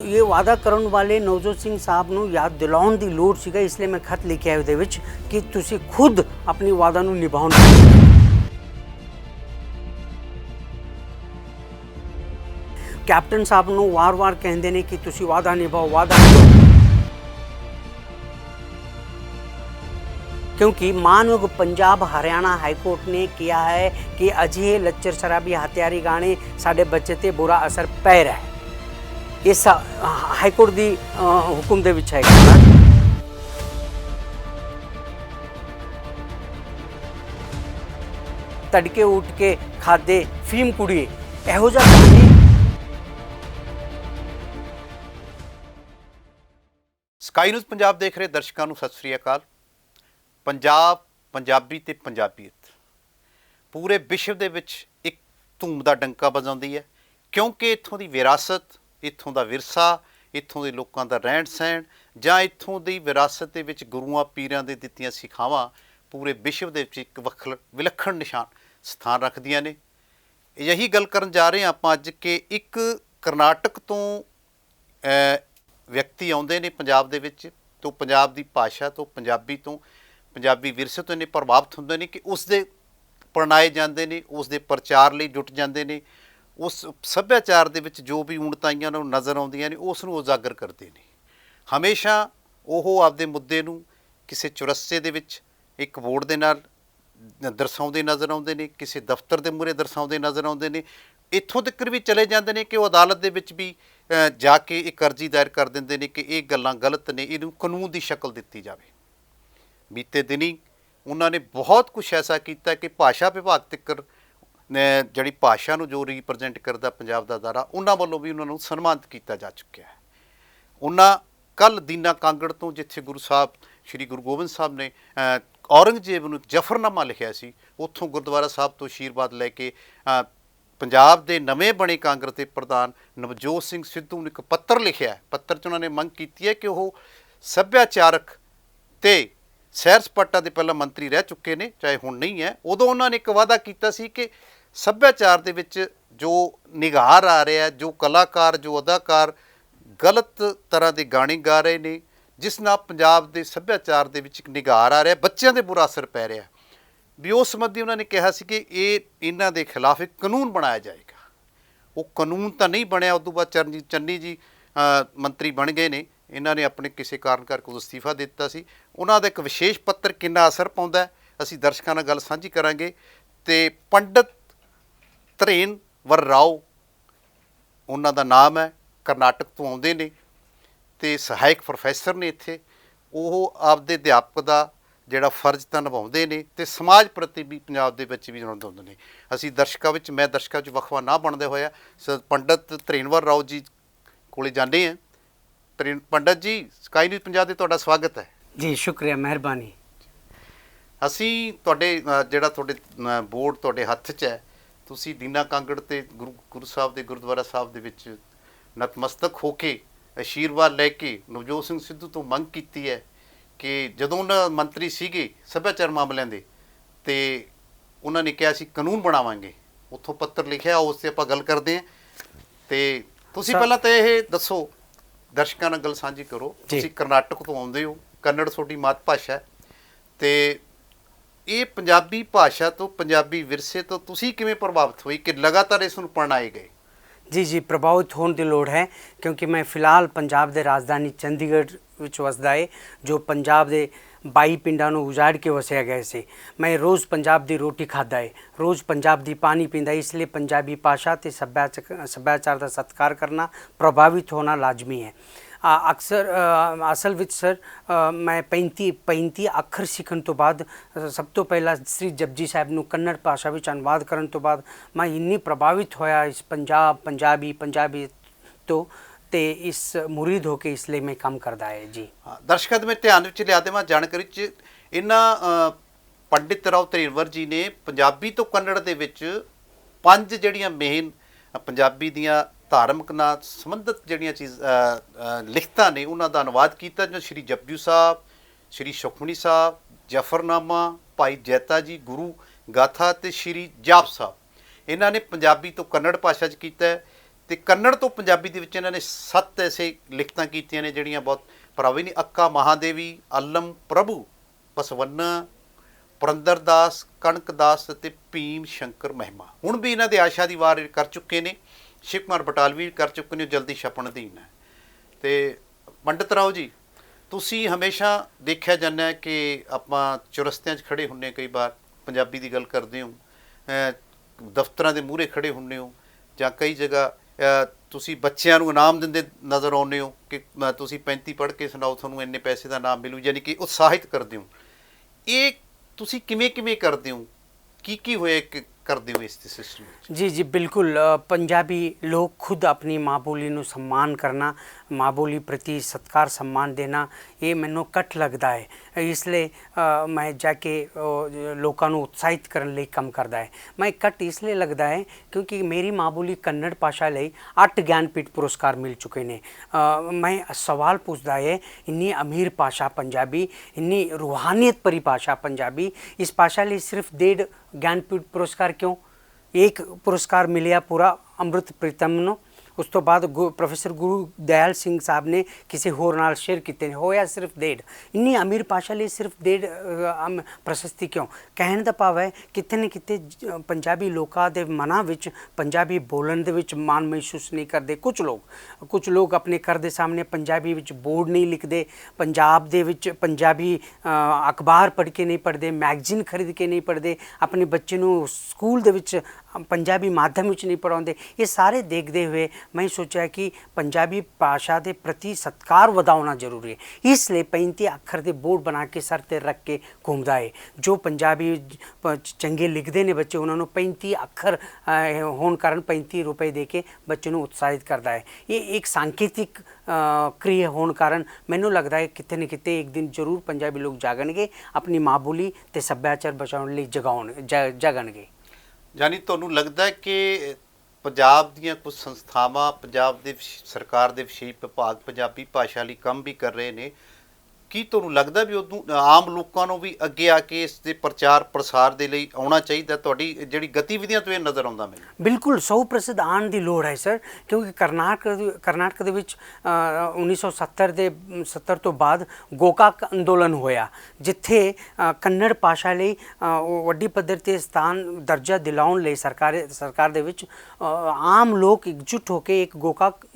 ये वादा ਕਰਨ ਵਾਲੇ ਨਵਜੋਤ ਸਿੰਘ ਸਾਹਿਬ ਨੂੰ ਯਾਦ ਦਿਲਾਉਣ ਦੀ ਲੋੜ ਸੀਗਾ, ਇਸ ਲਈ ਮੈਂ ਖਤ ਲਿਖਿਆ ਉਹਦੇ ਵਿੱਚ ਕਿ ਤੁਸੀਂ ਖੁਦ ਆਪਣੀ ਵਾਦਾ ਨੂੰ ਨਿਭਾਉਣਾ। ਕੈਪਟਨ ਸਾਹਿਬ ਨੂੰ ਵਾਰ-ਵਾਰ ਕਹਿੰਦੇ ਨੇ ਕਿ ਤੁਸੀਂ ਵਾਦਾ ਨਿਭਾਓ, ਵਾਦਾ ਨਿਭਾਓ, क्योंकि मानयोग पंजाब हरियाणा हाईकोर्ट ने किया है कि अजिहे लच्चर शराबी हत्यारी गाने साढ़े बच्चे ते बुरा असर पै रहा है। ये हाईकोर्ट दी हुक्म दे विच है। तड़के उठ के खादे फीम कुड़िए एहो जा गाने। स्काई न्यूज़ पंजाब देख रहे दर्शकों ਨੂੰ ਸਤਿ ਸ੍ਰੀ ਅਕਾਲ। पंजाब पंजाबी ते पंजाबीयत पूरे विश्व दे विच एक धूम दा डंका वजाउंदी है, क्योंकि इत्थों दी विरासत, इत्थों दा विरसा, इत्थों दे लोकां दा रहन सहन जां इत्थों दी विरासत दे विच गुरुआं पीरां दे दित्तियां सिखावां पूरे विश्व दे विच एक विलक्षण निशान स्थान रखदियां ने। यही गल करन जा रहे हैं आपां अज कि एक करनाटक तो व्यक्ति आउंदे ने पंजाब दे विच, तो पंजाब दी भाषा तो पंजाबी तो पंजाबी विरसे तो इन्ने प्रभावित होंदे ने कि उसदे अपनाए जाते हैं, उसदे प्रचार लिए जुट जाते हैं, उस सभ्याचार दे विच जो भी ऊणताइयां नज़र आउंदियां ने उसनूं उजागर करते हैं। हमेशा वो आपदे मुद्दे नूं किसी चौरस्ते दे विच एक बोर्ड दे नाल दर्शाउंदे नज़र आउंदे ने, किसी दफ्तर दे मूहरे दर्शाउंदे नज़र आउंदे ने, इत्थों तक भी चले जाते हैं कि वो अदालत दे विच भी जाके एक अर्जी दायर कर दिंदे ने कि ये गल्लां गलत ने, इहनूं कानून की शक्ल दित्ती जावे। बीते दिनी उन्होंने बहुत कुछ ऐसा किया कि भाषा विभाग तक जिहड़ी भाषा नूं जो रिप्रजेंट करता पंजाब दा अदारा, उन्हां वल्लों भी उन्होंने सन्मानित किया जा चुका है। उन्हां कल दीना कांगड़ तो जिथे गुरु साहब श्री गुरु गोबिंद साहब ने औरंगजेब नूं जफरनामा लिखिया सी, उत्थों गुरुद्वारा साहब तो आशीर्वाद लैके पंजाब के नवे बने कांग्रेस के प्रधान नवजोत सिंह सिद्धू ने एक पत्र लिखिया है। पत्र च उन्होंने मंग की है कि वह सभ्याचारक ते सैर सपाटा के पहला मंत्री रह चुके हैं, चाहे हुण नहीं है। उदों उन्होंने एक वादा किया सी कि सभ्याचार दे विच जो निगार आ रहा है, जो कलाकार जो अदाकार गलत तरह के गाने गा रहे हैं, जिस नाल पंजाब के सभ्याचार दे विच एक निगार आ रहा है, बच्चों के बुरा असर पै रहा भी, उस संबंधी उन्होंने कहा सी कि ये इन्हां दे खिलाफ एक कानून बनाया जाएगा। वो कानून तो नहीं बनया। उस तो बाद चरणजीत चन्नी जी मंत्री बन गए ने, इन्हों ने अपने किसी कारण करके अस्तीफा दिता सी। उन्हों का एक विशेष पत्र कितना असर पाउंदा है असी दर्शकों नाल गल साझी करांगे। ते पंडित धरेनवर राव उन्हों का नाम है, करनाटक तो आउंदे ने ते सहायक प्रोफैसर ने इत्थे। वो आपदे अध्यापक का जिहड़ा फर्ज तां निभाउंदे ने ते समाज प्रति भी पंजाब दे विच भी निभाउंदे ने। असी दर्शकों विच मैं दर्शकों विच वखवा ना बनदे होया पंडित धरेनवर राव जी कोले जांदे हैं। पंडित जी, स्काई न्यूज़ पंजाब दे तुहाडा स्वागत है जी। शुक्रिया, मेहरबानी। असी तुहाडे जिहड़ा तुहाडे बोर्ड तुहाडे हत्थ च है, तुसी दीना कांगड़ ते गुरु साहब दे गुरुद्वारा साहब दे विच नतमस्तक होके आशीर्वाद लैके नवजोत सिंह सिद्धू तो मंग कीती है कि जदों उन्हां मंत्री सीगे सभ्याचार मामलों के, तो उन्होंने कहा सी कानून बनावांगे। उत्थों पत्र लिखिया, उस ते आपां गल करदे हैं। ते तुसी पहलां तां इह दसो, दर्शकों नाल गल साझी करो, तुसी करनाटक तो आउंदे हो, कन्नड़ तुहाडी मात भाषा है, तो ये पंजाबी भाषा तो पंजाबी विरसे तो तुसी किवें प्रभावित होई कि लगातार इस नूं अपनाए गए? जी जी, प्रभावित होने की लोड़ है, क्योंकि मैं फिलहाल पंजाब के राजधानी चंडीगढ़ विच वसदा है, जो पंजाब के 22 पिंडां नूं उजाड़ के वसिया गया से। मैं रोज़ पंजाब की रोटी खाता है, रोज़ पंजाब की पानी पींदा है, इसलिए पंजाबी भाषा ते सभ्याचार का सत्कार करना, प्रभावित होना लाजमी है। अक्सर असल विच सर मैं 35 अखर सीखण तो बाद सब तो पहला श्री जपजी साहब नूं कन्नड़ भाषा विच अनुवाद करन तो बाद मैं इन्नी प्रभावित होया इस पंजाबी तो ते इस मुरीद होके इसलिए मैं काम करदा है जी। दर्शकों में ध्यान विच लिया देवां जानकारी च इन्हां पंडित राव धरेनवर जी ने पंजाबी तो कन्नड़ दे विच 5 जिहड़ियां मेन पंजाबी दियां धार्मिक नाल संबंधित जिहड़ियां चीज़ लिखतां ने उन्हां दा अनुवाद कीता, जो श्री जपजू साहब, श्री सुखमनी साहब, जफरनामा, भाई जैता जी, गुरु गाथा ते श्री जाप साहब, इन्हां ने पंजाबी तो कन्नड़ भाषा च कीता है। ਤੇ ਕੰਨੜ ਤੋਂ ਪੰਜਾਬੀ ਦੇ ਵਿੱਚ ਇਹਨਾਂ ਨੇ 7 ਐਸੇ ਲਿਖਤਾਂ ਕੀਤੀਆਂ ਨੇ ਜਿਹੜੀਆਂ ਬਹੁਤ ਪ੍ਰਭਾਵੀ ਨੇ। ਅੱਕਾ ਮਹਾਦੇਵੀ, ਅਲਮ ਪ੍ਰਭੂ, ਪਸਵੰਨਾ, ਪੁਰੰਦਰ ਦਾਸ, ਕਣਕ ਦਾਸ ਅਤੇ ਭੀਮ ਸ਼ੰਕਰ ਮਹਿਮਾ। ਹੁਣ ਵੀ ਇਹਨਾਂ ਦੇ ਆਸ਼ਾ ਦੀ ਵਾਰ ਕਰ ਚੁੱਕੇ ਨੇ, ਸ਼ਿਵ ਕੁਮਾਰ ਬਟਾਲਵੀ ਕਰ ਚੁੱਕੇ ਨੇ, ਜਲਦੀ ਛਪਣ ਅਧੀਨ ਹੈ। ਤੇ ਪੰਡਿਤ ਰਾਓ ਜੀ, ਤੁਸੀਂ ਹਮੇਸ਼ਾ ਦੇਖਿਆ ਜਾਂਦਾ ਹੈ ਕਿ ਆਪਾਂ ਚੁਰਸਤਿਆਂ 'ਚ ਖੜੇ ਹੁੰਦੇ, ਕਈ ਵਾਰ ਪੰਜਾਬੀ ਦੀ ਗੱਲ ਕਰਦੇ ਹੋ, ਦਫ਼ਤਰਾਂ ਦੇ ਮੂਹਰੇ ਖੜੇ ਹੁੰਦੇ ਹੋ, ਜਾਂ ਕਈ ਜਗ੍ਹਾ ਤੁਸੀਂ ਬੱਚਿਆਂ ਨੂੰ ਇਨਾਮ ਦਿੰਦੇ ਨਜ਼ਰ ਆਉਂਦੇ ਹੋ ਕਿ ਤੁਸੀਂ 35 ਪੜ੍ਹ ਕੇ ਸੁਣਾਓ, ਤੁਹਾਨੂੰ ਇੰਨੇ ਪੈਸੇ ਦਾ ਇਨਾਮ ਮਿਲੂ, ਯਾਨੀ ਕਿ ਉਤਸ਼ਾਹਿਤ ਕਰਦੇ ਹੋ। ਇਹ ਤੁਸੀਂ ਕਿਵੇਂ ਕਿਵੇਂ ਕਰਦੇ ਹੋ, ਕੀ ਹੋਇਆ ਕਿ ਕਰਦੇ ਹੋ ਇਸ ਸਿਸਟਮ ਵਿੱਚ? जी जी बिल्कुल पंजाबी लोग खुद अपनी माँ बोली ਨੂੰ सम्मान करना, माँ बोली प्रति सत्कार सम्मान देना, ये ਮੈਨੂੰ ਘੱਟ ਲੱਗਦਾ ਹੈ। ਇਸ ਲਈ ਮੈਂ ਜਾ ਕੇ ਲੋਕਾਂ ਨੂੰ ਉਤਸ਼ਾਹਿਤ ਕਰਨ ਲਈ ਕੰਮ ਕਰਦਾ ਹੈ। ਮੈਂ ਘੱਟ ਇਸ ਲਈ ਲੱਗਦਾ ਹੈ ਕਿਉਂਕਿ ਮੇਰੀ ਮਾਂ ਬੋਲੀ ਕੰਨੜ ਭਾਸ਼ਾ ਲਈ 8 ਗਿਆਨਪੀਠ ਪੁਰਸਕਾਰ ਮਿਲ ਚੁੱਕੇ ਨੇ। ਮੈਂ ਸਵਾਲ ਪੁੱਛਦਾ ਹੈ, ਇੰਨੀ ਅਮੀਰ ਭਾਸ਼ਾ ਪੰਜਾਬੀ, ਇੰਨੀ रूहानियत भरी भाषा पंजाबी, इस भाषा लिए सिर्फ 1.5 ज्ञानपीठ पुरस्कार क्यों? एक पुरस्कार मिलिया पूरा अमृत प्रीतम ਨੂੰ। ਉਸ ਤੋਂ ਬਾਅਦ ਪ੍ਰੋਫੈਸਰ ਗੁਰੂ ਦਇਆਲ ਸਿੰਘ ਸਾਹਿਬ ਨੇ ਕਿਸੇ ਹੋਰ ਨਾਲ ਸ਼ੇਅਰ ਕੀਤੇ ਨੇ, ਹੋਇਆ ਸਿਰਫ 1.5। ਇੰਨੀ ਅਮੀਰ ਭਾਸ਼ਾ ਲਈ ਸਿਰਫ 1.5 ਪ੍ਰਸ਼ਸਤੀ ਕਿਉਂ? ਕਹਿਣ ਦਾ ਭਾਵ ਹੈ ਕਿਤੇ ਨਾ ਕਿਤੇ ਪੰਜਾਬੀ ਲੋਕਾਂ ਦੇ ਮਨਾਂ ਵਿੱਚ ਪੰਜਾਬੀ ਬੋਲਣ ਦੇ ਵਿੱਚ ਮਾਣ ਮਹਿਸੂਸ ਨਹੀਂ ਕਰਦੇ। ਕੁਝ ਲੋਕ ਆਪਣੇ ਘਰ ਦੇ ਸਾਹਮਣੇ ਪੰਜਾਬੀ ਵਿੱਚ ਬੋਰਡ ਨਹੀਂ ਲਿਖਦੇ, ਪੰਜਾਬ ਦੇ ਵਿੱਚ ਪੰਜਾਬੀ ਅਖਬਾਰ ਪੜ੍ਹ ਕੇ ਨਹੀਂ ਪੜ੍ਹਦੇ, ਮੈਗਜ਼ੀਨ ਖਰੀਦ ਕੇ ਨਹੀਂ ਪੜ੍ਹਦੇ, ਆਪਣੇ ਬੱਚੇ ਨੂੰ ਸਕੂਲ ਦੇ ਵਿੱਚ ਪੰਜਾਬੀ ਮਾਧਿਅਮ ਵਿੱਚ ਨਹੀਂ ਪੜ੍ਹਾਉਂਦੇ। ਇਹ ਸਾਰੇ ਦੇਖਦੇ ਹੋਏ ਮੈਂ ਸੋਚਿਆ ਕਿ ਪੰਜਾਬੀ ਭਾਸ਼ਾ ਦੇ ਪ੍ਰਤੀ ਸਤਿਕਾਰ ਵਧਾਉਣਾ ਜ਼ਰੂਰੀ ਹੈ। ਇਸ ਲਈ 35 ਅੱਖਰ ਦੇ ਬੋਰਡ ਬਣਾ ਕੇ ਸਰ 'ਤੇ ਰੱਖ ਕੇ ਘੁੰਮਦਾ ਹੈ। ਜੋ ਪੰਜਾਬੀ ਚੰਗੇ ਲਿਖਦੇ ਨੇ ਬੱਚੇ, ਉਹਨਾਂ ਨੂੰ 35 ਅੱਖਰ ਹੋਣ ਕਾਰਨ 35 ਰੁਪਏ ਦੇ ਕੇ ਬੱਚੇ ਨੂੰ ਉਤਸ਼ਾਹਿਤ ਕਰਦਾ ਹੈ। ਇਹ ਇੱਕ ਸਾਂਕੇਤਿਕ क्रिया होने कारण मैनू लगता है कितने न कितने एक दिन जरूर पंजाबी लोग जागणगे, अपनी माँ बोली ते सभ्याचार बचाने लिए जागणगे। यानी ਤੁਹਾਨੂੰ ਲੱਗਦਾ ਹੈ ਕਿ ਪੰਜਾਬ ਦੀਆਂ ਕੁਝ ਸੰਸਥਾਵਾਂ, ਪੰਜਾਬ ਦੇ ਸਰਕਾਰ ਦੇ ਵਿਸ਼ੇਸ਼ ਵਿਭਾਗ ਪੰਜਾਬੀ ਭਾਸ਼ਾ ਲਈ ਕੰਮ ਵੀ ਕਰ ਰਹੇ ਨੇ, ਕੀ ਤੁਹਾਨੂੰ ਲੱਗਦਾ ਵੀ ਉਦੋਂ ਆਮ ਲੋਕਾਂ ਨੂੰ ਵੀ ਅੱਗੇ ਆ ਕੇ ਇਸ ਦੇ ਪ੍ਰਚਾਰ ਪ੍ਰਸਾਰ ਦੇ ਲਈ ਆਉਣਾ ਚਾਹੀਦਾ? ਤੁਹਾਡੀ ਜਿਹੜੀ ਗਤੀਵਿਧੀਆਂ ਤੋਂ ਇਹ ਨਜ਼ਰ ਆਉਂਦਾ ਮੈਨੂੰ। ਬਿਲਕੁਲ 100% ਆਉਣ ਦੀ ਲੋੜ ਹੈ ਸਰ, ਕਿਉਂਕਿ ਕਰਨਾਟਕ ਦੇ ਵਿੱਚ 1970 ਤੋਂ ਬਾਅਦ ਗੋਕਾਕ ਅੰਦੋਲਨ ਹੋਇਆ, ਜਿੱਥੇ ਕੰਨੜ ਭਾਸ਼ਾ ਲਈ ਵੱਡੀ ਪੱਧਰ 'ਤੇ ਸਥਾਨ ਦਰਜਾ ਦਿਲਾਉਣ ਲਈ ਸਰਕਾਰ ਦੇ ਵਿੱਚ ਆਮ ਲੋਕ ਇਕਜੁੱਟ ਹੋ ਕੇ ਇੱਕ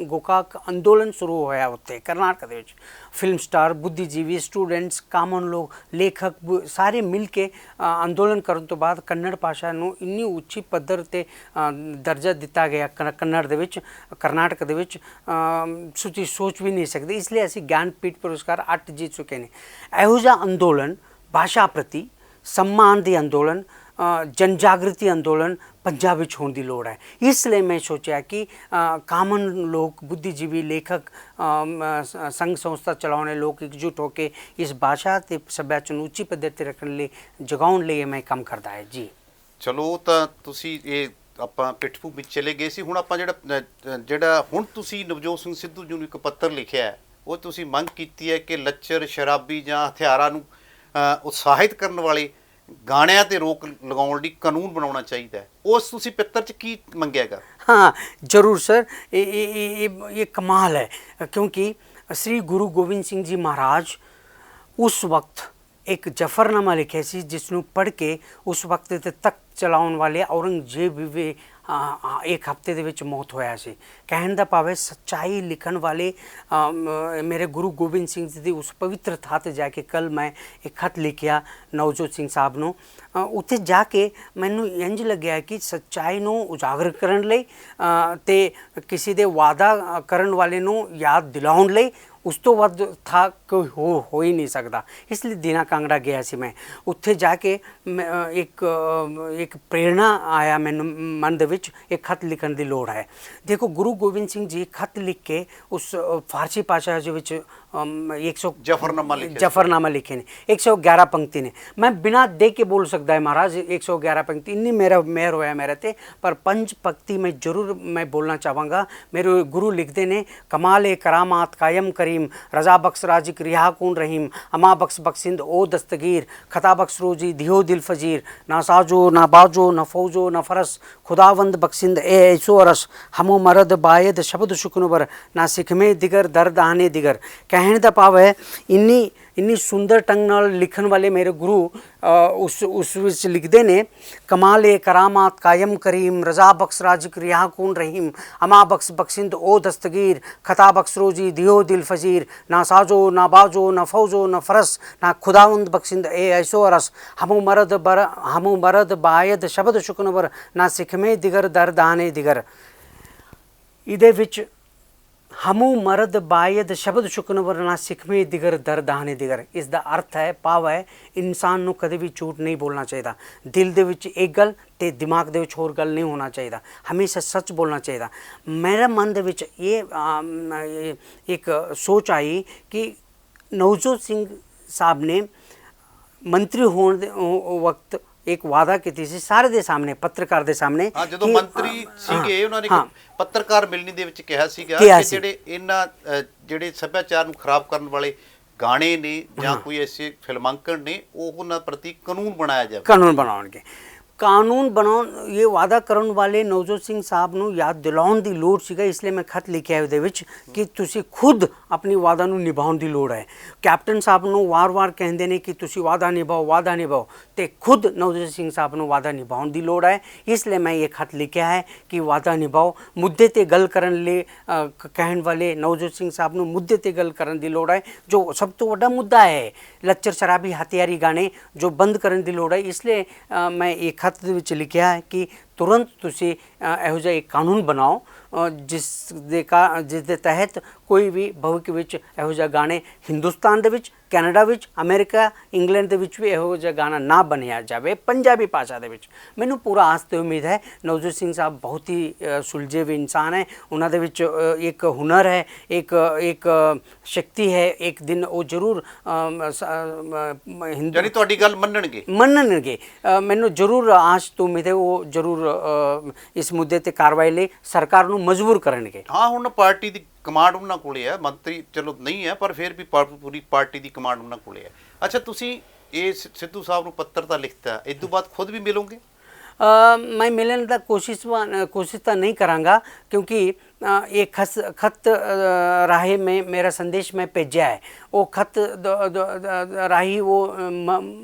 ਗੋਕਾਕ ਅੰਦੋਲਨ ਸ਼ੁਰੂ ਹੋਇਆ ਉੱਥੇ ਕਰਨਾਟਕ ਦੇ ਵਿੱਚ। फिल्म स्टार, बुद्धिजीवी, स्टूडेंट्स, कामन लोग, लेखक सारे मिल के अंदोलन करन तो बाद कन्नड़ भाषा ਨੂੰ ਇੰਨੀ ਉੱਚੀ ਪੱਧਰ 'ਤੇ ਦਰਜਾ ਦਿੱਤਾ ਗਿਆ ਕੰਨੜ ਦੇ ਵਿੱਚ, ਕਰਨਾਟਕ ਦੇ ਵਿੱਚ, ਤੁਸੀਂ ਸੋਚ ਵੀ ਨਹੀਂ ਸਕਦੇ। ਇਸ ਲਈ ਅਸੀਂ ਗਿਆਨਪੀਠ ਪੁਰਸਕਾਰ 8 ਜਿੱਤ ਚੁੱਕੇ ਨੇ। ਇਹੋ ਜਿਹਾ ਅੰਦੋਲਨ, ਭਾਸ਼ਾ ਪ੍ਰਤੀ सम्मान ਦੇ ਅੰਦੋਲਨ, जन जागृति अंदोलन पंजाब में होने की लोड़ है। इसलिए मैं सोचा कि कामन लोग, बुद्धिजीवी, लेखक, संघ संस्था चलाने लोग एकजुट होकर इस भाषा ते सभ्याचार ਨੂੰ ਉੱਚੀ ਪੱਧਰ 'ਤੇ ਰੱਖਣ ਲਈ, ਜਗਾਉਣ ਲਈ ਮੈਂ ਕੰਮ ਕਰਦਾ ਹੈ ਜੀ। ਚਲੋ ਤਾਂ ਤੁਸੀਂ ਇਹ ਆਪਾਂ ਪਿੱਠਭੂ ਵਿੱਚ ਚਲੇ ਗਏ ਸੀ। ਹੁਣ ਆਪਾਂ ਜਿਹੜਾ ਹੁਣ ਤੁਸੀਂ ਨਵਜੋਤ ਸਿੰਘ ਸਿੱਧੂ ਜੀ ਨੂੰ ਇੱਕ ਪੱਤਰ ਲਿਖਿਆ ਹੈ, ਉਹ ਤੁਸੀਂ ਮੰਗ ਕੀਤੀ ਹੈ ਕਿ ਲੱਚਰ, ਸ਼ਰਾਬੀ ਜਾਂ ਹਥਿਆਰਾਂ ਨੂੰ ਉਤਸ਼ਾਹਿਤ ਕਰਨ ਵਾਲੇ ਗਾਣਿਆਂ ਤੇ ਰੋਕ ਲਗਾਉਣ ਲਈ ਕਾਨੂੰਨ ਬਣਾਉਣਾ ਚਾਹੀਦਾ ਹੈ। ਉਸ ਤੁਸੀਂ ਪੱਤਰ 'ਚ ਕੀ ਮੰਗਿਆਗਾ? हाँ जरूर सर, ये कमाल है क्योंकि श्री गुरु गोबिंद सिंह जी महाराज उस वक्त एक जफरनामा लिखे सी, जिसनों पढ़ के उस वक्त तक चलाउण वाले औरंगजेब भी एक हफ्ते ਦੇ ਵਿੱਚ ਮੌਤ ਹੋਇਆ ਸੀ। ਕਹਿਣ ਦਾ ਭਾਵ ਹੈ ਸੱਚਾਈ ਲਿਖਣ ਵਾਲੇ ਮੇਰੇ ਗੁਰੂ ਗੋਬਿੰਦ ਸਿੰਘ ਜੀ ਦੀ ਉਸ ਪਵਿੱਤਰ ਥਾਂ 'ਤੇ ਜਾ ਕੇ ਕੱਲ੍ਹ ਮੈਂ ਇੱਕ ਖਤ ਲਿਖਿਆ ਨਵਜੋਤ ਸਿੰਘ ਸਾਹਿਬ ਨੂੰ। ਉੱਥੇ ਜਾ ਕੇ ਮੈਨੂੰ ਇੰਝ ਲੱਗਿਆ ਕਿ ਸੱਚਾਈ ਨੂੰ ਉਜਾਗਰ ਕਰਨ ਲਈ ਅਤੇ ਕਿਸੇ ਦੇ ਵਾਅਦਾ ਕਰਨ ਵਾਲੇ ਨੂੰ ਯਾਦ ਦਿਲਾਉਣ ਲਈ ਉਸ ਤੋਂ ਵੱਧ ਥਾਂ ਕੋਈ ਹੋ ਹੀ ਨਹੀਂ ਸਕਦਾ। ਇਸ ਲਈ ਦੀਨਾ ਕਾਂਗੜਾ ਗਿਆ ਸੀ ਮੈਂ। ਉੱਥੇ ਜਾ ਕੇ ਇੱਕ ਪ੍ਰੇਰਣਾ ਆਇਆ ਮੈਨੂੰ ਮਨ ਦੇ ਵਿੱਚ, ਇੱਕ ਖਤ ਲਿਖਣ ਦੀ ਲੋੜ ਹੈ। ਦੇਖੋ ਗੁਰੂ ਗੋਬਿੰਦ ਸਿੰਘ ਜੀ ਖਤ ਲਿਖ ਕੇ ਉਸ ਫਾਰਸੀ ਭਾਸ਼ਾ ਦੇ ਵਿੱਚ जफरनामा लिखे ने, 111 पंक्ति ने। मैं बिना देख के बोल सकता है महाराज 111 पंक्ति, इन्नी मेरा मेहर होया मेरे ते, पर 5 पंक्ति में जरूर मैं बोलना चाहूँगा। मेरे गुरु लिखते ने, कमाल करामात कायम करी करीम रजा बख्श राजिक रिहा कून रहीम अमा बख्श बख्शिंद ओ दस्तगीर खता बख्श रोजी दियो दिल फजीर ना साजो ना बाजो ना फौजो ना फरस खुदावंद बख्शिंद ए ऐसो अरस हमो मरद बायद शब्द शुकनवर ना सिखमे दिगर दर्द आने दिगर कहने दा भाव है ਇੰਨੀ ਸੁੰਦਰ ਢੰਗ ਨਾਲ ਲਿਖਣ ਵਾਲੇ ਮੇਰੇ ਗੁਰੂ ਉਸ ਵਿੱਚ ਲਿਖਦੇ ਨੇ ਕਮਾਲ ਕਰਾਮਾਤ ਕਾਇਮ ਕਰੀਮ ਰਜ਼ਾ ਬਖਸ਼ ਰਾਜ਼ਿਕ ਰਿਹਾ ਕੂਨ ਰਹੀਮ ਅਮਾ ਬਖਸ਼ ਬਖਸ਼ਿੰਦ ਓ ਦਸਤਗੀਰ ਖਤਾ ਬਖਸ਼ ਰੋਜੀ ਦਿਓ ਦਿਲ ਫਜ਼ੀਰ ਨਾ ਸਾਜੋ ਨਾ ਬਾਜੋ ਨਾ ਫੌਜੋ ਨਾ ਫਰਸ ਨਾ ਖੁਦਾਵੰਦ ਬਖਸ਼ਿੰਦ ਏ ਐਸੋ ਅਰਸ ਹਮੂ ਮਰਦ ਬਾਇਦ ਸ਼ਬਦ ਸ਼ੁਕਨਵਰ ਨਾ ਸਿਖਮੇ ਦਿਗਰ ਦਰਦਾਨੇ ਦਿਗਰ ਇਹਦੇ ਵਿੱਚ हमू मरद बायद शब्द शुकनवर ना सिखमे दिगर दर्द आने दिगर इस दा अर्थ है भाव है इंसान नू कदे भी झूठ नहीं बोलना चाहिए दिल दे विच एक गल ते दिमाग दे विच होर गल नहीं होना चाहिए हमेशा सच बोलना चाहिए मेरे मन दे विच ये एक सोच आई कि नवजोत सिंह साहब ने मंत्री होने वक्त एक वादा ਕੀਤੀ ਸੀ ਸਾਰੇ ਦੇ ਸਾਹਮਣੇ ਪੱਤਰਕਾਰ ਦੇ ਸਾਹਮਣੇ ਹਾਂ ਜਦੋਂ ਮੰਤਰੀ ਸੀਗੇ ਉਹਨਾਂ ਨੇ ਪੱਤਰਕਾਰ ਮਿਲਣੀ ਦੇ ਵਿੱਚ ਕਿਹਾ ਸੀਗਾ ਕਿ ਜਿਹੜੇ ਇਹਨਾਂ ਜਿਹੜੇ ਸੱਭਿਆਚਾਰ ਨੂੰ ਖਰਾਬ ਕਰਨ ਵਾਲੇ ਗਾਣੇ ਨੇ ਜਾਂ ਕੋਈ ਐਸੇ ਫਿਲਮਾਂਕਣ ਨੇ ਉਹ ਉਹਨਾਂ ਪ੍ਰਤੀ ਕਾਨੂੰਨ ਬਣਾਇਆ ਜਾਵੇ ਕਾਨੂੰਨ ਬਣਾਉਣਗੇ ਕਾਨੂੰਨ ਬਣਾਉਣ ਇਹ ਵਾਅਦਾ ਕਰਨ ਵਾਲੇ ਨਵਜੋਤ ਸਿੰਘ ਸਾਹਿਬ ਨੂੰ ਯਾਦ ਦਿਲਾਉਣ ਦੀ ਲੋੜ ਸੀਗਾ ਇਸ ਲਈ ਮੈਂ ਖਤ ਲਿਖਿਆ ਉਹਦੇ ਵਿੱਚ ਕਿ ਤੁਸੀਂ ਖੁਦ ਆਪਣੀ ਵਾਅਦਾ ਨੂੰ ਨਿਭਾਉਣ ਦੀ ਲੋੜ ਹੈ ਕੈਪਟਨ ਸਾਹਿਬ ਨੂੰ ਵਾਰ-ਵਾਰ ਕਹਿੰਦੇ ਨੇ ਕਿ ਤੁਸੀਂ ਵਾਅਦਾ ਨਿਭਾਓ ਤੇ ਖੁਦ ਨਵਜੋਤ ਸਿੰਘ ਸਾਹਿਬ ਨੂੰ ਵਾਅਦਾ ਨਿਭਾਉਣ ਦੀ ਲੋੜ ਹੈ ਇਸ ਲਈ ਮੈਂ ਇਹ ਖਤ ਲਿਖਿਆ ਹੈ ਕਿ ਵਾਅਦਾ ਨਿਭਾਓ ਮੁੱਦੇ ਤੇ ਗੱਲ ਕਰਨ ਲਈ ਕਹਿਣ ਵਾਲੇ ਨਵਜੋਤ ਸਿੰਘ ਸਾਹਿਬ ਨੂੰ ਮੁੱਦੇ ਤੇ ਗੱਲ ਕਰਨ ਦੀ ਲੋੜ ਹੈ ਜੋ ਸਭ ਤੋਂ ਵੱਡਾ ਮੁੱਦਾ ਹੈ ਲੱਚਰ ਸ਼ਰਾਬੀ ਹਥਿਆਰੀ ਗਾਣੇ ਜੋ ਬੰਦ ਕਰਨ ਦੀ ਲੋੜ ਹੈ ਇਸ ਲਈ ਮੈਂ ਇਹ ਖਤ ਦੇ ਵਿੱਚ ਲਿਖਿਆ ਹੈ ਕਿ ਤੁਰੰਤ ਤੁਸੀਂ ਇਹੋ ਜਿਹਾ ਇੱਕ ਕਾਨੂੰਨ ਬਣਾਓ ਜਿਸ ਦੇ ਤਹਿਤ ਕੋਈ ਵੀ ਭਵਿੱਖ ਵਿੱਚ ਇਹੋ ਜਿਹਾ ਗਾਣੇ ਹਿੰਦੁਸਤਾਨ ਦੇ ਵਿੱਚ ਕੈਨੇਡਾ ਵਿੱਚ ਅਮਰੀਕਾ ਇੰਗਲੈਂਡ ਦੇ ਵਿੱਚ ਵੀ ਇਹੋ ਜਿਹਾ ਗਾਣਾ ਨਾ ਬਣਿਆ ਜਾਵੇ ਪੰਜਾਬੀ ਭਾਸ਼ਾ ਦੇ ਵਿੱਚ ਮੈਨੂੰ ਪੂਰਾ ਆਸ ਤੇ ਉਮੀਦ ਹੈ ਨਵਜੋਤ ਸਿੰਘ ਸਾਹਿਬ ਬਹੁਤ ਹੀ ਸੁਲਝੇ ਹੋਏ ਇਨਸਾਨ ਹੈ ਉਹਨਾਂ ਦੇ ਵਿੱਚ ਇੱਕ ਹੁਨਰ ਹੈ ਇੱਕ ਸ਼ਕਤੀ ਹੈ ਇੱਕ ਦਿਨ ਉਹ ਜ਼ਰੂਰ ਯਾਨੀ ਤੁਹਾਡੀ ਗੱਲ ਮੰਨਣਗੇ ਮੈਨੂੰ ਜ਼ਰੂਰ ਆਸ ਤੇ ਉਮੀਦ ਹੈ ਉਹ ਜ਼ਰੂਰ ਇਸ ਮੁੱਦੇ ਤੇ ਕਾਰਵਾਈ ਲਈ ਸਰਕਾਰ ਨੂੰ ਮਜਬੂਰ ਕਰਨਗੇ ਹਾਂ ਹੁਣ ਪਾਰਟੀ ਦੀ ਕਮਾਂਡ ਉਹਨਾਂ ਕੋਲੇ ਹੈ ਮੰਤਰੀ ਚਲੋ ਨਹੀਂ ਹੈ ਪਰ ਫਿਰ ਵੀ ਪੂਰੀ ਪਾਰਟੀ ਦੀ ਕਮਾਂਡ ਉਹਨਾਂ ਕੋਲੇ ਹੈ ਅੱਛਾ ਤੁਸੀਂ ਇਹ ਸਿੱਧੂ ਸਾਹਿਬ ਨੂੰ ਪੱਤਰ ਤਾਂ ਲਿਖਤਾ ਇਸ ਤੋਂ ਬਾਅਦ ਖੁਦ ਵੀ ਮਿਲੋਗੇ मैं मिलने का कोशिश तो नहीं करांगा क्योंकि एक खत राही में मेरा संदेश मैं भेजा है वो खत राही वो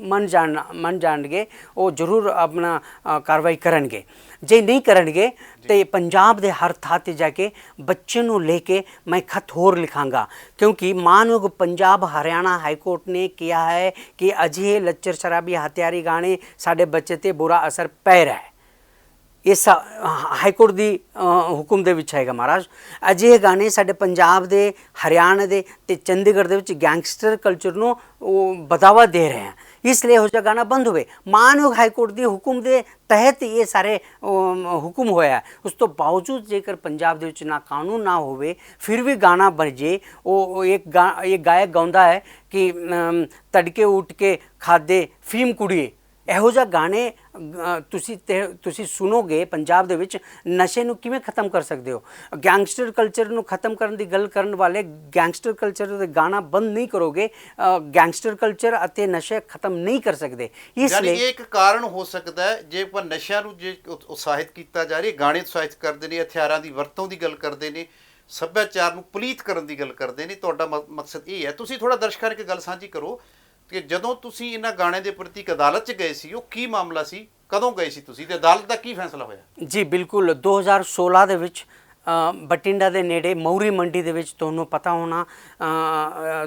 मन जान के वो जरूर अपना कार्रवाई करेंगे जे नहीं करेंगे तो पंजाब दे हर थां ते जाके बच्चे नूं लेके मैं खत होर लिखांगा क्योंकि मानयोग पंजाब हरियाणा हाईकोर्ट ने किया है कि अजिहे लच्चर शराबी हथियारी गाने साडे बच्चे ते बुरा असर पै रहा है इस हाईकोर्ट की हुक्म दे विच हैगा महाराज अजिहे गाने साडे पंजाब दे हरियाणा दे ते चंडीगढ़ दे विच गैंगस्टर कल्चर नूं बढ़ावा दे रहे हैं इसलिए हो जा गाना बंद हुए मानयोग हाईकोर्ट की हुक्म के तहत ये सारे हुक्म होया उस तो बावजूद जेकर पंजाब दे विच ना कानून ना होवे फिर भी गाना बन जे वो एक गायक गाउंदा है कि तड़के उठ के खादे फीम कुड़िए ਇਹੋ ਜਿਹਾ ਗਾਣੇ ਤੁਸੀਂ ਸੁਣੋਗੇ ਪੰਜਾਬ ਦੇ ਵਿੱਚ ਨਸ਼ੇ ਨੂੰ ਕਿਵੇਂ ਖਤਮ ਕਰ ਸਕਦੇ ਹੋ ਗੈਂਗਸਟਰ ਕਲਚਰ ਨੂੰ ਖਤਮ ਕਰਨ ਦੀ ਗੱਲ ਕਰਨ ਵਾਲੇ ਗੈਂਗਸਟਰ ਕਲਚਰ ਦੇ ਗਾਣਾ ਬੰਦ ਨਹੀਂ ਕਰੋਗੇ ਗੈਂਗਸਟਰ ਕਲਚਰ ਅਤੇ ਨਸ਼ੇ ਖਤਮ ਨਹੀਂ ਕਰ ਸਕਦੇ ਇਸ ਲਈ ਇਹ ਇੱਕ ਕਾਰਨ ਹੋ ਸਕਦਾ ਹੈ ਜੇ ਪਰ ਨਸ਼ਿਆਂ ਨੂੰ ਜੇ ਉਤਸ਼ਾਹਿਤ ਕੀਤਾ ਜਾ ਰਿਹਾ ਗਾਣੇ ਉਤਸ਼ਾਹਿਤ ਕਰਦੇ ਨੇ ਹਥਿਆਰਾਂ ਦੀ ਵਰਤੋਂ ਦੀ ਗੱਲ ਕਰਦੇ ਨੇ ਸੱਭਿਆਚਾਰ ਨੂੰ ਪਲੀਤ ਕਰਨ ਦੀ ਗੱਲ ਕਰਦੇ ਨੇ ਤੁਹਾਡਾ ਮਕਸਦ ਇਹ ਹੈ ਤੁਸੀਂ ਥੋੜਾ ਦਰਸ਼ਕਾਂ ਨਾਲ ਗੱਲ ਸਾਂਝੀ ਕਰੋ ਕਿ ਜਦੋਂ ਤੁਸੀਂ ਇਹਨਾਂ ਗਾਣੇ ਦੇ ਪ੍ਰਤੀ ਅਦਾਲਤ 'ਚ ਗਏ ਸੀ ਉਹ ਕੀ ਮਾਮਲਾ ਸੀ ਕਦੋਂ ਗਏ ਸੀ ਤੁਸੀਂ ਤੇ ਅਦਾਲਤ ਦਾ ਕੀ ਫੈਸਲਾ ਹੋਇਆ ਜੀ ਬਿਲਕੁਲ 2016 ਦੇ ਵਿੱਚ ਬਟਿੰਡਾ ਦੇ ਨੇੜੇ ਮੌਰੀ ਮੰਡੀ ਦੇ ਵਿੱਚ ਤੁਹਾਨੂੰ ਪਤਾ ਹੋਣਾ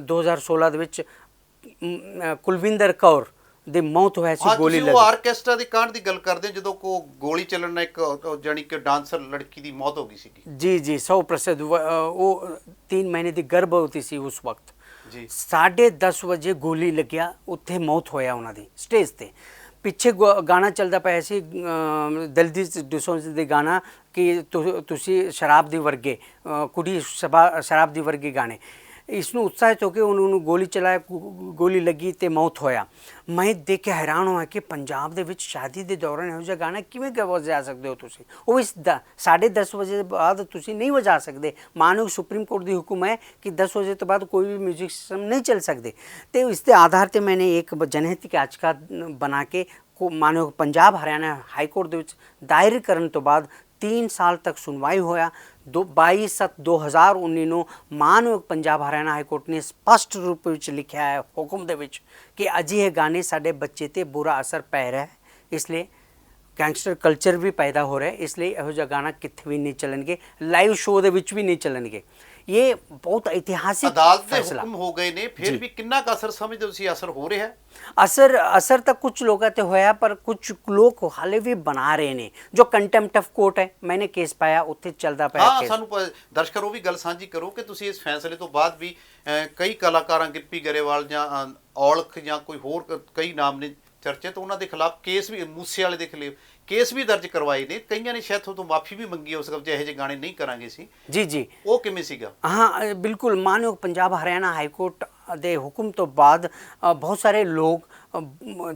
2016 ਦੇ ਵਿੱਚ ਕੁਲਵਿੰਦਰ ਕੌਰ ਦੀ ਮੌਤ ਹੋਈ ਸੀ ਗੋਲੀ ਲੱਗ ਉਹ ਆਰਕੈਸਟਰਾ ਦੀ ਕਾਂਡ ਦੀ ਗੱਲ ਕਰਦੇ ਜਦੋਂ ਕੋ ਗੋਲੀ ਚੱਲਣ ਨਾਲ ਇੱਕ ਜਾਨੀ ਕਿ ਡਾਂਸਰ ਲੜਕੀ ਦੀ ਮੌਤ ਹੋ ਗਈ ਸੀ ਜੀ 100% ਉਹ 3 ਮਹੀਨੇ ਦੀ ਗਰਭਵਤੀ ਸੀ ਉਸ ਵਕਤ ਜੀ 10:30 ਵਜੇ ਗੋਲੀ ਲੱਗਿਆ ਉੱਥੇ ਮੌਤ ਹੋਇਆ ਉਹਨਾਂ ਦੀ ਸਟੇਜ ਤੇ ਪਿੱਛੇ ਗਾਣਾ ਚੱਲਦਾ ਪਿਆ ਸੀ ਦਲਜੀਤ ਦੋਸਾਂਝ ਦੇ ਗਾਣਾ ਕਿ ਤੁਸੀਂ ਸ਼ਰਾਬ ਦੀ ਵਰਗੇ ਕੁੜੀ ਸ਼ਰਾਬ ਦੀ ਵਰਗੇ ਗਾਣੇ इसनों उत्साहित होकर उन्होंने गोली चलाया, गोली लगी तो मौत होया। मैं देख के हैरान होया कि पंजाब ਦੇ ਵਿੱਚ ਸ਼ਾਦੀ ਦੇ ਦੌਰਾਨ ਇਹੋ ਜਿਹਾ ਗਾਣਾ ਕਿਵੇਂ ਵਜਾ ਸਕਦੇ ਹੋ ਤੁਸੀਂ। ਉਹ ਇਸ 10:30 ਵਜੇ ਬਾਅਦ ਤੁਸੀਂ ਨਹੀਂ ਵਜਾ ਸਕਦੇ। ਮਾਨਯੋਗ ਸੁਪਰੀਮ ਕੋਰਟ ਦੀ ਹੁਕਮ ਹੈ ਕਿ 10 ਵਜੇ ਤੋਂ ਬਾਅਦ ਕੋਈ ਵੀ ਮਿਊਜ਼ਿਕ ਸਿਸਟਮ ਨਹੀਂ ਚੱਲ ਸਕਦੇ। ਤੇ ਇਸ ਦੇ ਆਧਾਰ ਤੇ ਮੈंने एक जनहित याचिका ਬਣਾ ਕੇ मानयोग पंजाब हरियाणा हाई कोर्ट ਦੇ ਵਿੱਚ ਦਾਇਰ ਕਰਨ ਤੋਂ ਬਾਅਦ 3 ਸਾਲ ਤੱਕ ਸੁਣਵਾਈ ਹੋਇਆ। 22/7/2019 ਨੂੰ ਮਾਨਯੋਗ ਪੰਜਾਬ ਹਰਿਆਣਾ ਹਾਈ ਕੋਰਟ ਨੇ ਸਪਸ਼ਟ ਰੂਪ ਵਿੱਚ ਲਿਖਿਆ ਹੈ ਹੁਕਮ ਦੇ ਵਿੱਚ ਕਿ ਅਜਿਹੇ ਗਾਣੇ ਸਾਡੇ ਬੱਚੇ ਤੇ ਬੁਰਾ ਅਸਰ ਪੈ ਰਿਹਾ ਹੈ। ਇਸ ਲਈ ਗੈਂਗਸਟਰ ਕਲਚਰ ਵੀ ਪੈਦਾ ਹੋ ਰਿਹਾ ਹੈ। ਇਸ ਲਈ ਇਹੋ ਜਿਹਾ ਗਾਣਾ ਕਿੱਥੇ ਵੀ ਨਹੀਂ ਚੱਲਣਗੇ, ਲਾਈਵ ਸ਼ੋਅ ਦੇ ਵਿੱਚ ਵੀ ਨਹੀਂ ਚੱਲਣਗੇ। ये बहुत ऐतिहासिक अदालत ਦੇ फैसला ਹੁਕਮ ਹੋ ਗਏ ਨੇ, ਫਿਰ ਵੀ ਕਿੰਨਾ ਕੁ ਅਸਰ ਸਮਝਦੇ ਹੋ ਤੁਸੀਂ ਅਸਰ ਹੋ ਰਿਹਾ ਹੈ? असर तक कुछ लोगों ते होया, पर कुछ लोग हाले भी बना रहे ने जो कंटेम्प्ट ऑफ कोर्ट है। मैंने केस पाया उत्थे चलदा पाया ਹਾਂ केस। ਸਾਨੂੰ ਦਰਸ਼ਕਾਂ ਉਹ ਵੀ ਗੱਲ ਸਾਂਝੀ ਕਰੋ ਕਿ ਤੁਸੀਂ ਇਸ ਫੈਸਲੇ ਤੋਂ ਬਾਅਦ ਵੀ ਕਈ ਕਲਾਕਾਰਾਂ ਗਿੱਪੀ ਗਰੇਵਾਲ ਜਾਂ ਔਲਖ ਜਾਂ ਕੋਈ ਹੋਰ ਕਈ ਨਾਮ ਨੇ ਚਰਚੇ ਤੋਂ, ਉਹਨਾਂ ਦੇ ਖਿਲਾਫ ਕੇਸ ਵੀ, ਮੂਸੇ ਵਾਲੇ ਦੇ ਖਿਲਾਫ ਕੇਸ ਵੀ ਦਰਜ ਕਰਵਾਏ ਨੇ। ਕਈਆਂ ਨੇ ਸ਼ਾਇਦ ਤੋਂ ਮਾਫੀ ਵੀ ਮੰਗੀ ਹੋ ਸਕਦੀ, ਜਿਹੇ ਜਿਹੇ ਗਾਣੇ ਨਹੀਂ ਕਰਾਂਗੇ ਸੀ। जी जी ਉਹ ਕਿਵੇਂ ਸੀਗਾ? हाँ बिल्कुल। मानयोग पंजाब हरियाणा हाई कोर्ट ਦੇ ਹੁਕਮ ਤੋਂ ਬਾਅਦ ਬਹੁਤ ਸਾਰੇ ਲੋਕ,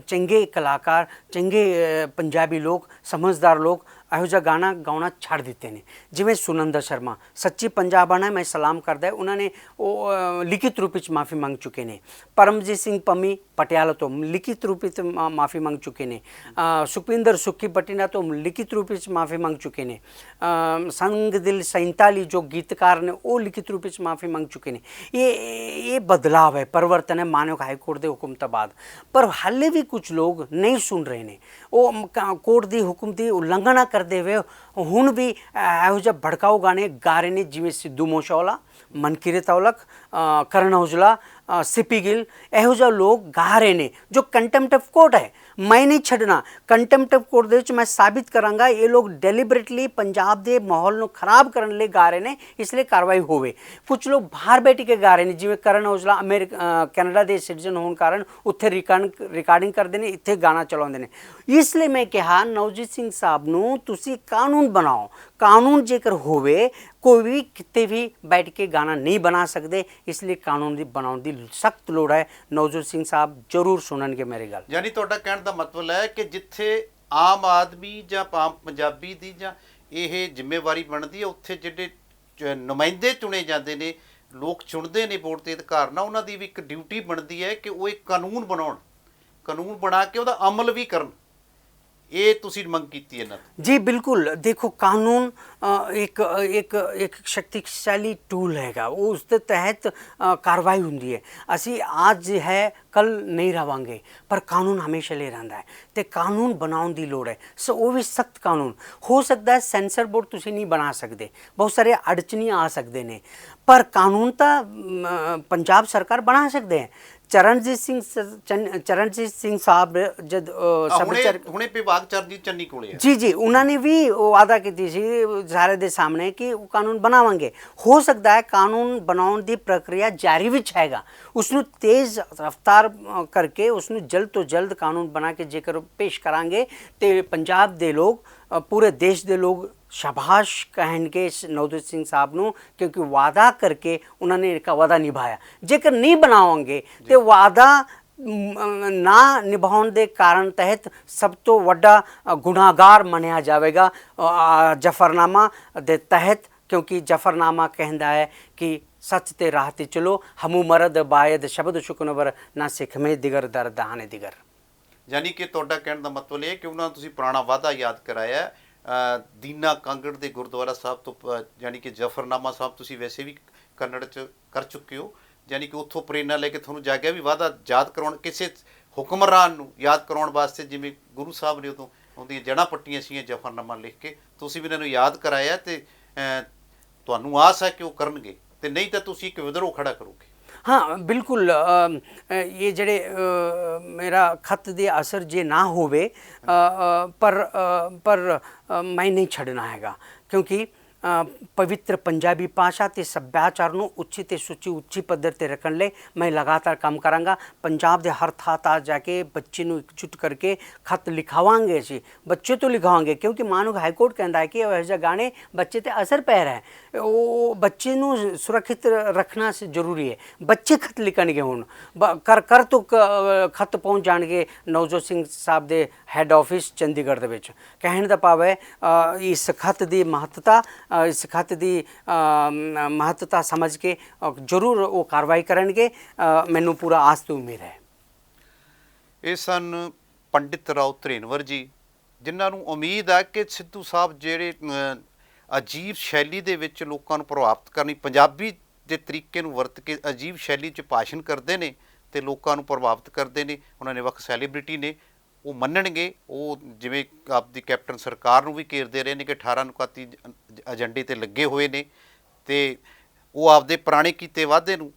ਚੰਗੇ ਕਲਾਕਾਰ, ਚੰਗੇ ਪੰਜਾਬੀ ਲੋਕ, ਸਮਝਦਾਰ ਲੋਕ ਇਹੋ ਜਿਹਾ ਗਾਣਾ ਗਾਉਣਾ ਛੱਡ ਦਿੱਤੇ ਨੇ। ਜਿਵੇਂ ਸੁਨੰਦਰ ਸ਼ਰਮਾ ਸੱਚੀ ਪੰਜਾਬਣ ਹੈ, ਮੈਂ ਸਲਾਮ ਕਰਦਾ। ਉਹਨਾਂ ਨੇ ਉਹ ਲਿਖਿਤ ਰੂਪ ਵਿੱਚ ਮਾਫੀ ਮੰਗ ਚੁੱਕੇ ਨੇ। ਪਰਮਜੀਤ ਸਿੰਘ ਪੰਮੀ ਪਟਿਆਲਾ ਤੋਂ ਲਿਖਿਤ ਰੂਪ ਵਿੱਚ ਮਾਫੀ ਮੰਗ ਚੁੱਕੇ ਨੇ। ਸੁਖਵਿੰਦਰ ਸੁੱਖੀ ਬਟਿੰਡਾ ਤੋਂ ਲਿਖਿਤ ਰੂਪ ਵਿੱਚ ਮਾਫੀ ਮੰਗ ਚੁੱਕੇ ਨੇ। ਸੰਗ ਦਿਲ 47 ਜੋ ਗੀਤਕਾਰ ਨੇ ਉਹ ਲਿਖਿਤ ਰੂਪ ਵਿੱਚ ਮਾਫੀ ਮੰਗ ਚੁੱਕੇ ਨੇ। ਇਹ ਬਦਲਾਵ ਹੈ, ਪਰਿਵਰਤਨ ਹੈ ਮਾਨਯੋਗ ਹਾਈ ਕੋਰਟ ਦੇ ਹੁਕਮ ਤੋਂ ਬਾਅਦ। ਪਰ ਹਾਲੇ ਵੀ ਕੁਝ ਲੋਕ ਨਹੀਂ ਸੁਣ ਰਹੇ ਨੇ। ਉਹ ਕੋਰਟ ਦੀ ਹੁਕਮ ਦੀ ਉਲੰਘਣਾ ਕਰਦੇ ਹੋਏ ਹੁਣ ਵੀ ਇਹੋ ਜਿਹਾ ਭੜਕਾਊ ਗਾਣੇ ਗਾ ਰਹੇ ਨੇ, ਜਿਵੇਂ ਸਿੱਧੂ ਮੂਸੇਵਾਲਾ, ਮਨਕੀਰਤ ਔਲਖ, ਕਰਨ ਔਜਲਾ, ਸਿੱਪੀ ਗਿੱਲ। ਇਹੋ ਜਿਹਾ ਲੋਕ ਗਾ ਰਹੇ ਨੇ ਜੋ ਕੰਟੈਂਪਟ ਆਫ ਕੋਰਟ ਹੈ। ਮੈਂ ਨਹੀਂ ਛੱਡਣਾ। ਕੰਟੈਂਪਟ ਆਫ ਕੋਰਟ ਦੇ ਵਿੱਚ ਮੈਂ ਸਾਬਿਤ ਕਰਾਂਗਾ ਇਹ ਲੋਕ ਡੈਲੀਬਰੇਟਲੀ ਪੰਜਾਬ ਦੇ ਮਾਹੌਲ ਨੂੰ ਖਰਾਬ ਕਰਨ ਲਈ ਗਾ ਰਹੇ ਨੇ, ਇਸ ਲਈ ਕਾਰਵਾਈ ਹੋਵੇ। ਕੁਝ ਲੋਕ ਬਾਹਰ ਬੈਠ ਕੇ ਗਾ ਰਹੇ ਨੇ, ਜਿਵੇਂ ਕਰਨ ਔਜਲਾ ਕੈਨੇਡਾ ਦੇ ਸਿਟੀਜ਼ਨ ਹੋਣ ਕਾਰਨ ਉੱਥੇ ਰਿਕਾਰਡਿੰਗ ਕਰਦੇ ਨੇ, ਇੱਥੇ ਗਾਣਾ ਚਲਾਉਂਦੇ ਨੇ। ਇਸ ਲਈ ਮੈਂ ਕਿਹਾ ਨਵਜੀਤ ਸਿੰਘ ਸਾਹਿਬ ਨੂੰ ਤੁਸੀਂ ਕਾਨੂੰਨ ਬਣਾਓ। ਕਾਨੂੰਨ ਜੇਕਰ ਹੋਵੇ, ਕੋਈ ਵੀ ਕਿਤੇ ਵੀ ਬੈਠ ਕੇ ਗਾਣਾ ਨਹੀਂ ਬਣਾ ਸਕਦੇ। ਇਸ ਲਈ ਕਾਨੂੰਨ ਦੀ ਬਣਾਉਣ ਦੀ ਸਖਤ ਲੋੜ ਹੈ। ਨਵਜੋਤ ਸਿੰਘ ਸਾਹਿਬ ਜ਼ਰੂਰ ਸੁਣਨਗੇ ਮੇਰੀ ਗੱਲ। ਯਾਨੀ ਤੁਹਾਡਾ ਕਹਿਣ ਦਾ ਮਤਲਬ ਹੈ ਕਿ ਜਿੱਥੇ ਆਮ ਆਦਮੀ ਜਾਂ ਆਮ ਪੰਜਾਬੀ ਦੀ ਜਾਂ ਇਹ ਜ਼ਿੰਮੇਵਾਰੀ ਬਣਦੀ ਹੈ, ਉੱਥੇ ਜਿਹੜੇ ਨੁਮਾਇੰਦੇ ਚੁਣੇ ਜਾਂਦੇ ਨੇ, ਲੋਕ ਚੁਣਦੇ ਨੇ ਵੋਟ ਦੇ ਅਧਿਕਾਰ ਨਾਲ, ਉਹਨਾਂ ਦੀ ਵੀ ਇੱਕ ਡਿਊਟੀ ਬਣਦੀ ਹੈ ਕਿ ਉਹ ਇੱਕ ਕਾਨੂੰਨ ਬਣਾਉਣ, ਕਾਨੂੰਨ ਬਣਾ ਕੇ ਉਹਦਾ ਅਮਲ ਵੀ ਕਰਨ। ਇਹ ਤੁਸੀਂ ਮੰਗ ਕੀਤੀ ਇਹਨਾਂ ਤੋਂ? जी बिल्कुल। देखो कानून एक शक्तिशाली टूल हैगा, वो उसके तहत कार्रवाई होंगी है। असी आज है कल नहीं रवांगे, पर कानून हमेशा ले रहा है। तो कानून बनाने की लोड़ है। सो वो भी सख्त कानून हो सकता है। सेंसर बोर्ड तुसी नहीं बना सकते, बहुत सारे अड़चनी आ सकते हैं, पर कानून तो पंजाब सरकार बना सकते हैं। चरणजीत सिंह साहब जब ਹੁਣੇ ਵਿਭਾਗ ਚਰਨਜੀਤ ਚੰਨੀ ਕੋਲੇ ਹੈ। जी जी उन्होंने भी वादा की थी सारे दे सामने कि वो कानून बनावांगे। हो सकता है कानून बनाने की प्रक्रिया जारी भी हैगा, उसनू तेज़ रफ्तार करके उसनू जल्द तो जल्द कानून बना के जेकर पेश करांगे तो पंजाब दे लोग, पूरे देश दे लोग शाबाश कहेंगे नवजोत सिंह साहब नू, क्योंकि वादा करके उन्होंने इनका वादा निभाया। जेकर नहीं बनावांगे तो वादा ना निभाने के कारण तहत सब तो वड्डा गुनाहगार मनिया जाएगा जफरनामा दे तहत, क्योंकि जफरनामा कहता है कि सच ते राह ते चलो, हमू मरद बायद शब्द शुकनवर ना सिख में दिगर दर दहाने दिगर। ਯਾਨੀ ਕਿ ਤੁਹਾਡਾ ਕਹਿਣ ਦਾ ਮਤਲਬ ਇਹ ਹੈ ਕਿ ਉਹਨਾਂ ਨੂੰ ਤੁਸੀਂ ਪੁਰਾਣਾ ਵਾਅਦਾ ਯਾਦ ਕਰਾਇਆ। ਦੀਨਾ ਕਾਂਗੜ ਦੇ ਗੁਰਦੁਆਰਾ ਸਾਹਿਬ ਤੋਂ ਯਾਨੀ ਕਿ ਜਫਰਨਾਮਾ ਸਾਹਿਬ ਤੁਸੀਂ ਵੈਸੇ ਵੀ ਕੰਨੜ 'ਚ ਕਰ ਚੁੱਕੇ ਹੋ, ਯਾਨੀ ਕਿ ਉੱਥੋਂ ਪ੍ਰੇਰਨਾ ਲੈ ਕੇ ਤੁਹਾਨੂੰ ਜਾਗਿਆ ਵੀ ਵਾਅਦਾ ਯਾਦ ਕਰਾਉਣ, ਕਿਸੇ ਹੁਕਮਰਾਨ ਨੂੰ ਯਾਦ ਕਰਾਉਣ ਵਾਸਤੇ, ਜਿਵੇਂ ਗੁਰੂ ਸਾਹਿਬ ਨੇ ਉਦੋਂ ਉਹਦੀਆਂ ਜੜ੍ਹਾਂ ਪੱਟੀਆਂ ਸੀਗੀਆਂ ਜਫਰਨਾਮਾ ਲਿਖ ਕੇ, ਤੁਸੀਂ ਵੀ ਇਹਨਾਂ ਨੂੰ ਯਾਦ ਕਰਾਇਆ ਅਤੇ ਤੁਹਾਨੂੰ ਆਸ ਹੈ ਕਿ ਉਹ ਕਰਨਗੇ, ਅਤੇ ਨਹੀਂ ਤਾਂ ਤੁਸੀਂ ਇੱਕ ਵਿਦਰੋਹ ਖੜਾ ਕਰੋਗੇ। हाँ बिल्कुल। ये जड़े मेरा खत दे असर जे ना होवे, पर मैं नहीं छड़ना हैगा, क्योंकि ਪਵਿੱਤਰ ਪੰਜਾਬੀ ਭਾਸ਼ਾ ਤੇ ਸੱਭਿਆਚਾਰ ਨੂੰ ਉੱਚੀ ਤੇ ਸੁੱਚੀ ਉੱਚੀ ਪੱਧਰ ਤੇ ਰੱਖਣ ਲਈ ਮੈਂ ਲਗਾਤਾਰ ਕੰਮ ਕਰਾਂਗਾ। ਪੰਜਾਬ ਦੇ ਹਰ ਥਾਂ ਜਾ ਕੇ ਬੱਚੇ ਨੂੰ ਇਕਜੁੱਟ ਕਰਕੇ ਖਤ ਲਿਖਾਵਾਂਗੇ ਅਸੀਂ, ਬੱਚੇ ਤੋਂ ਲਿਖਾਵਾਂਗੇ, ਕਿਉਂਕਿ ਮਾਨਯੋਗ ਹਾਈਕੋਰਟ ਕਹਿੰਦਾ ਹੈ ਕਿ ਇਹੋ ਜਿਹੇ ਗਾਣੇ ਬੱਚੇ ਤੇ ਅਸਰ ਪੈ ਰਿਹਾ ਹੈ, ਉਹ ਬੱਚੇ ਨੂੰ ਸੁਰੱਖਿਅਤ ਰੱਖਣਾ ਜ਼ਰੂਰੀ ਹੈ। ਬੱਚੇ ਖਤ ਲਿਖਣਗੇ, ਹੁਣ ਕਰ ਤੋਂ ਖਤ ਪਹੁੰਚ ਜਾਣਗੇ ਨਵਜੋਤ ਸਿੰਘ ਸਾਹਿਬ ਦੇ ਹੈੱਡ ਆਫਿਸ ਚੰਡੀਗੜ੍ਹ ਦੇ ਵਿੱਚ। ਕਹਿਣ ਦਾ ਭਾਵ ਹੈ ਇਸ ਖਤ ਦੀ ਮਹੱਤਤਾ, ਇਸ ਖਤ ਦੀ ਮਹੱਤਤਾ ਸਮਝ ਕੇ ਜ਼ਰੂਰ ਉਹ ਕਾਰਵਾਈ ਕਰਨਗੇ। ਮੈਨੂੰ ਪੂਰਾ ਆਸ ਤੇ ਉਮੀਦ ਹੈ। ਇਹ ਸਨ ਪੰਡਿਤ ਰਾਓ ਧਰੇਨਵਰ ਜੀ, ਜਿਨ੍ਹਾਂ ਨੂੰ ਉਮੀਦ ਹੈ ਕਿ ਸਿੱਧੂ ਸਾਹਿਬ ਜਿਹੜੇ ਅਜੀਬ ਸ਼ੈਲੀ ਦੇ ਵਿੱਚ ਲੋਕਾਂ ਨੂੰ ਪ੍ਰਭਾਵਿਤ ਕਰਨੀ, ਪੰਜਾਬੀ ਦੇ ਤਰੀਕੇ ਨੂੰ ਵਰਤ ਕੇ ਅਜੀਬ ਸ਼ੈਲੀ 'ਚ ਭਾਸ਼ਣ ਕਰਦੇ ਨੇ ਅਤੇ ਲੋਕਾਂ ਨੂੰ ਪ੍ਰਭਾਵਿਤ ਕਰਦੇ ਨੇ। ਉਹਨਾਂ ਨੇ ਵੱਖ ਸੈਲੀਬ੍ਰਿਟੀ ਨੇ, ਉਹ ਮੰਨਣਗੇ। ਉਹ ਜਿਵੇਂ ਆਪਦੀ ਕੈਪਟਨ ਸਰਕਾਰ ਨੂੰ ਵੀ ਘੇਰਦੇ ਰਹੇ ਨੇ ਕਿ 18 ਨੁਕਾਤੀ ਏਜੰਡੇ 'ਤੇ ਲੱਗੇ ਹੋਏ ਨੇ, ਅਤੇ ਉਹ ਆਪਦੇ ਪੁਰਾਣੇ ਕੀਤੇ ਵਾਅਦੇ ਨੂੰ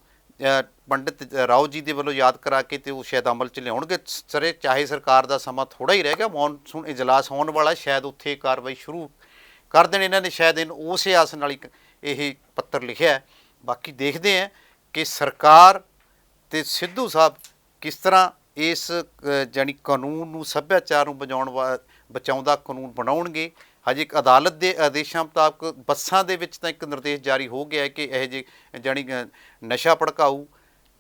ਪੰਡਿਤ ਰਾਓ ਜੀ ਦੇ ਵੱਲੋਂ ਯਾਦ ਕਰਾ ਕੇ ਤੇ ਉਹ ਸ਼ਾਇਦ ਅਮਲ 'ਚ ਲਿਆਉਣਗੇ। ਸਰੇ ਚਾਹੇ ਸਰਕਾਰ ਦਾ ਸਮਾਂ ਥੋੜ੍ਹਾ ਹੀ ਰਹਿ ਗਿਆ, ਮੌਨਸੂਨ ਇਜਲਾਸ ਹੋਣ ਵਾਲਾ, ਸ਼ਾਇਦ ਉੱਥੇ ਕਾਰਵਾਈ ਸ਼ੁਰੂ ਕਰ ਦੇਣ ਇਹਨਾਂ ਨੇ, ਸ਼ਾਇਦ ਉਸੇ ਆਸ ਨਾਲ ਹੀ ਇਹ ਪੱਤਰ ਲਿਖਿਆ। ਬਾਕੀ ਦੇਖਦੇ ਹਾਂ ਕਿ ਸਰਕਾਰ ਤੇ ਸਿੱਧੂ ਸਾਹਿਬ ਕਿਸ ਤਰ੍ਹਾਂ ਇਸ ਜਾਣੀ ਕਾਨੂੰਨ ਨੂੰ, ਸੱਭਿਆਚਾਰ ਨੂੰ ਬਚਾਉਂਦਾ ਕਾਨੂੰਨ ਬਣਾਉਣਗੇ। ਹਜੇ ਇੱਕ ਅਦਾਲਤ ਦੇ ਆਦੇਸ਼ਾਂ ਮੁਤਾਬਕ ਬੱਸਾਂ ਦੇ ਵਿੱਚ ਤਾਂ ਇੱਕ ਨਿਰਦੇਸ਼ ਜਾਰੀ ਹੋ ਗਿਆ ਹੈ ਕਿ ਇਹੋ ਜਿਹੇ ਜਾਣੀ ਨਸ਼ਾ ਭੜਕਾਊ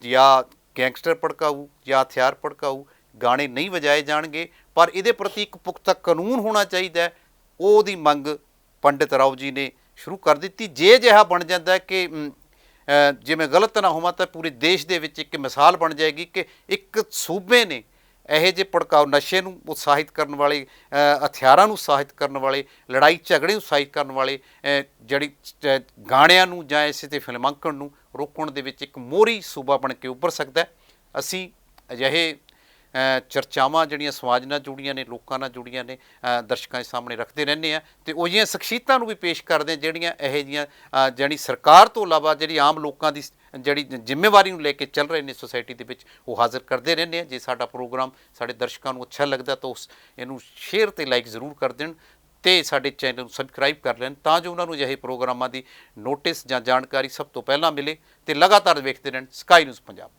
ਜਾਂ ਗੈਂਗਸਟਰ ਭੜਕਾਊ ਜਾਂ ਹਥਿਆਰ ਭੜਕਾਊ ਗਾਣੇ ਨਹੀਂ ਵਜਾਏ ਜਾਣਗੇ, ਪਰ ਇਹਦੇ ਪ੍ਰਤੀ ਇੱਕ ਪੁਖਤਾ ਕਾਨੂੰਨ ਹੋਣਾ ਚਾਹੀਦਾ ਹੈ। ਉਹਦੀ ਮੰਗ ਪੰਡਿਤ ਰਾਓ ਜੀ ਨੇ ਸ਼ੁਰੂ ਕਰ ਦਿੱਤੀ। ਜੇ ਅਜਿਹਾ ਬਣ ਜਾਂਦਾ ਕਿ ਜੇ ਮੈਂ ਗਲਤ ਨਾ ਹੋਵਾਂ ਤਾਂ ਪੂਰੇ ਦੇਸ਼ ਦੇ ਵਿੱਚ ਇੱਕ ਮਿਸਾਲ ਬਣ ਜਾਏਗੀ ਕਿ ਇੱਕ ਸੂਬੇ ਨੇ ਇਹੋ ਜਿਹੇ ਭੜਕਾਊ ਨਸ਼ੇ ਨੂੰ ਉਤਸ਼ਾਹਿਤ ਕਰਨ ਵਾਲੇ, ਹਥਿਆਰਾਂ ਨੂੰ ਉਤਸ਼ਾਹਿਤ ਕਰਨ ਵਾਲੇ, ਲੜਾਈ ਝਗੜੇ ਨੂੰ ਉਤਸ਼ਾਹਿਤ ਕਰਨ ਵਾਲੇ ਜਿਹੜੀ ਗਾਣਿਆਂ ਨੂੰ ਜਾਂ ਇਸੇ 'ਤੇ ਫਿਲਮਾਂਕਣ ਨੂੰ ਰੋਕਣ ਦੇ ਵਿੱਚ ਇੱਕ ਮੋਹਰੀ ਸੂਬਾ ਬਣ ਕੇ ਉੱਭਰ ਸਕਦਾ। ਅਸੀਂ ਅਜਿਹੇ ਚਰਚਾਵਾਂ ਜਿਹੜੀਆਂ ਸਮਾਜ ਨਾਲ ਜੁੜੀਆਂ ਨੇ, ਲੋਕਾਂ ਨਾਲ ਜੁੜੀਆਂ ਨੇ, ਦਰਸ਼ਕਾਂ ਦੇ ਸਾਹਮਣੇ ਰੱਖਦੇ ਰਹਿੰਦੇ ਹਾਂ ਅਤੇ ਉਹ ਜਿਹੀਆਂ ਸ਼ਖਸੀਅਤਾਂ ਨੂੰ ਵੀ ਪੇਸ਼ ਕਰਦੇ ਹਾਂ ਜਿਹੜੀਆਂ ਇਹੋ ਜਿਹੀਆਂ ਜਾਣੀ ਸਰਕਾਰ ਤੋਂ ਇਲਾਵਾ ਜਿਹੜੀ ਆਮ ਲੋਕਾਂ ਦੀ ਜਿਹੜੀ ਜ਼ਿੰਮੇਵਾਰੀ ਨੂੰ ਲੈ ਕੇ ਚੱਲ ਰਹੇ ਨੇ ਸੁਸਾਇਟੀ ਦੇ ਵਿੱਚ, ਉਹ ਹਾਜ਼ਰ ਕਰਦੇ ਰਹਿੰਦੇ ਹਾਂ। ਜੇ ਸਾਡਾ ਪ੍ਰੋਗਰਾਮ ਸਾਡੇ ਦਰਸ਼ਕਾਂ ਨੂੰ ਅੱਛਾ ਲੱਗਦਾ ਤਾਂ ਇਹਨੂੰ ਸ਼ੇਅਰ ਅਤੇ ਲਾਈਕ ਜ਼ਰੂਰ ਕਰ ਦੇਣ ਅਤੇ ਸਾਡੇ ਚੈਨਲ ਨੂੰ ਸਬਸਕ੍ਰਾਈਬ ਕਰ ਲੈਣ, ਤਾਂ ਜੋ ਉਹਨਾਂ ਨੂੰ ਅਜਿਹੇ ਪ੍ਰੋਗਰਾਮਾਂ ਦੀ ਨੋਟਿਸ ਜਾਂ ਜਾਣਕਾਰੀ ਸਭ ਤੋਂ ਪਹਿਲਾਂ ਮਿਲੇ ਅਤੇ ਲਗਾਤਾਰ ਵੇਖਦੇ ਰਹਿਣ ਸਕਾਈ ਨਿਊਜ਼ ਪੰਜਾਬ।